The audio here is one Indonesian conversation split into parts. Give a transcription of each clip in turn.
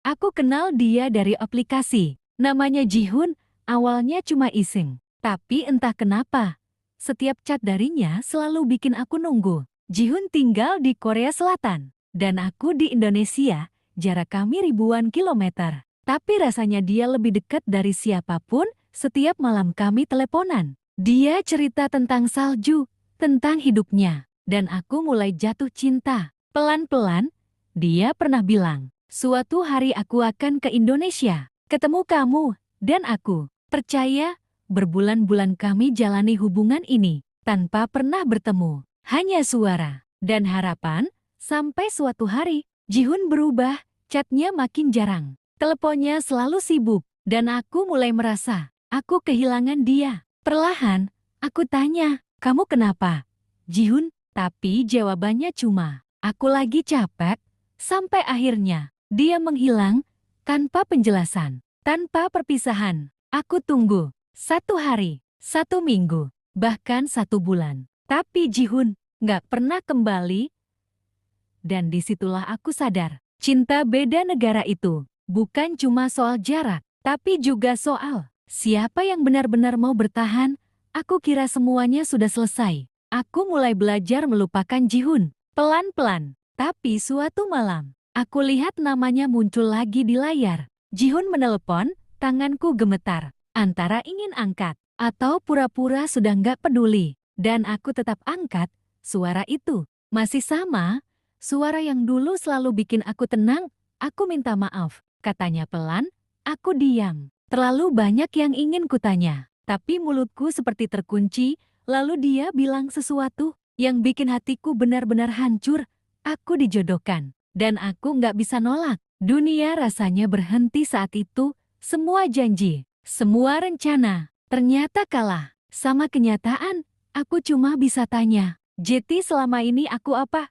Aku kenal dia dari aplikasi. Namanya Jihun, awalnya cuma iseng. Tapi entah kenapa, setiap chat darinya selalu bikin aku nunggu. Jihun tinggal di Korea Selatan, dan aku di Indonesia. Jarak kami ribuan kilometer. Tapi rasanya dia lebih dekat dari siapapun. Setiap malam kami teleponan. Dia cerita tentang salju, tentang hidupnya, dan aku mulai jatuh cinta. Pelan-pelan, dia pernah bilang, suatu hari aku akan ke Indonesia, ketemu kamu, dan aku percaya. Berbulan-bulan kami jalani hubungan ini, tanpa pernah bertemu. Hanya suara dan harapan, sampai suatu hari, Jihun berubah, chatnya makin jarang. Teleponnya selalu sibuk, dan aku mulai merasa, aku kehilangan dia. Perlahan, aku tanya, kamu kenapa, Jihun? Tapi jawabannya cuma, aku lagi capek. Sampai akhirnya, dia menghilang, tanpa penjelasan, tanpa perpisahan. Aku tunggu, 1 hari, 1 minggu, bahkan 1 bulan. Tapi Jihun nggak pernah kembali. Dan disitulah aku sadar, cinta beda negara itu bukan cuma soal jarak, tapi juga soal siapa yang benar-benar mau bertahan. Aku kira semuanya sudah selesai. Aku mulai belajar melupakan Jihun, pelan-pelan. Tapi suatu malam, aku lihat namanya muncul lagi di layar. Jihun menelepon, tanganku gemetar, antara ingin angkat atau pura-pura sudah nggak peduli. Dan aku tetap angkat, suara itu masih sama. Suara yang dulu selalu bikin aku tenang. Aku minta maaf, katanya pelan. Aku diam. Terlalu banyak yang ingin kutanya, tapi mulutku seperti terkunci. Lalu dia bilang sesuatu yang bikin hatiku benar-benar hancur. Aku dijodohkan, dan aku nggak bisa nolak. Dunia rasanya berhenti saat itu. Semua janji, semua rencana, ternyata kalah sama kenyataan. Aku cuma bisa tanya, Jeti selama ini aku apa?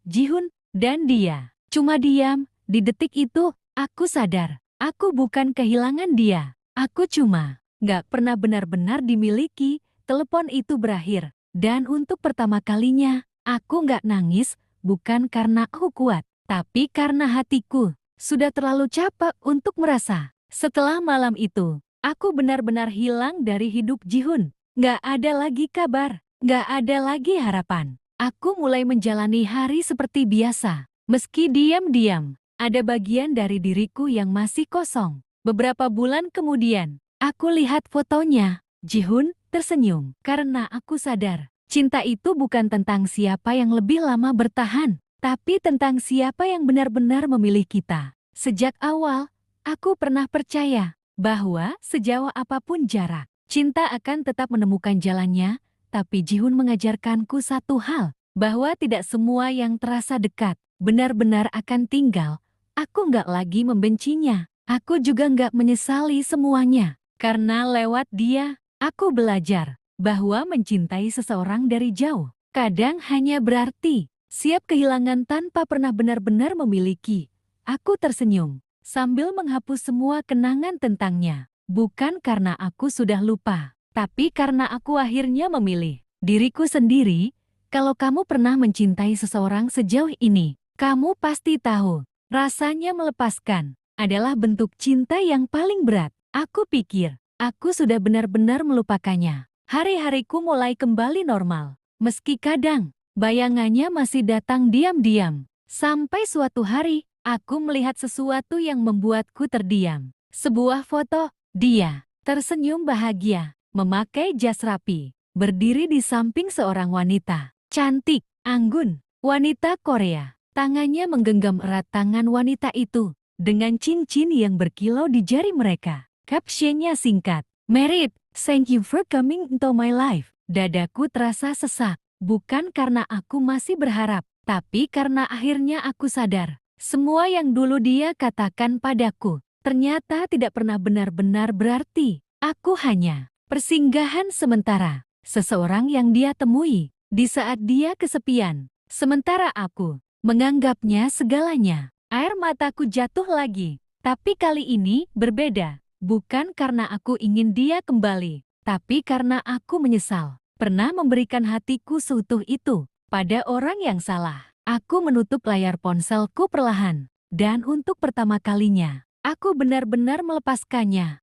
Jihun, dan dia cuma diam. Di detik itu, aku sadar, aku bukan kehilangan dia. Aku cuma nggak pernah benar-benar dimiliki. Telepon itu berakhir, dan untuk pertama kalinya, aku nggak nangis, bukan karena aku kuat, tapi karena hatiku sudah terlalu capek untuk merasa. Setelah malam itu, aku benar-benar hilang dari hidup Jihun. Nggak ada lagi kabar, nggak ada lagi harapan. Aku mulai menjalani hari seperti biasa. Meski diam-diam, ada bagian dari diriku yang masih kosong. Beberapa bulan kemudian, aku lihat fotonya. Jihun tersenyum karena aku sadar, cinta itu bukan tentang siapa yang lebih lama bertahan, tapi tentang siapa yang benar-benar memilih kita. Sejak awal, aku pernah percaya bahwa sejauh apapun jarak, cinta akan tetap menemukan jalannya. Tapi Jihun mengajarkanku satu hal, bahwa tidak semua yang terasa dekat benar-benar akan tinggal. Aku nggak lagi membencinya. Aku juga nggak menyesali semuanya. Karena lewat dia, aku belajar bahwa mencintai seseorang dari jauh kadang hanya berarti siap kehilangan tanpa pernah benar-benar memiliki. Aku tersenyum sambil menghapus semua kenangan tentangnya. Bukan karena aku sudah lupa, tapi karena aku akhirnya memilih diriku sendiri. Kalau kamu pernah mencintai seseorang sejauh ini, kamu pasti tahu, rasanya melepaskan adalah bentuk cinta yang paling berat. Aku pikir, aku sudah benar-benar melupakannya. Hari-hariku mulai kembali normal, meski kadang bayangannya masih datang diam-diam. Sampai suatu hari, aku melihat sesuatu yang membuatku terdiam. Sebuah foto, dia tersenyum bahagia, memakai jas rapi, berdiri di samping seorang wanita cantik, anggun, wanita Korea. Tangannya menggenggam erat tangan wanita itu dengan cincin yang berkilau di jari mereka. Captionnya singkat, "Married, thank you for coming into my life." Dadaku terasa sesak, bukan karena aku masih berharap, tapi karena akhirnya aku sadar, semua yang dulu dia katakan padaku ternyata tidak pernah benar-benar berarti. Aku hanya persinggahan sementara, seseorang yang dia temui di saat dia kesepian. Sementara aku menganggapnya segalanya. Air mataku jatuh lagi, tapi kali ini berbeda. Bukan karena aku ingin dia kembali, tapi karena aku menyesal pernah memberikan hatiku seutuh itu pada orang yang salah. Aku menutup layar ponselku perlahan Dan untuk pertama kalinya, aku benar-benar melepaskannya.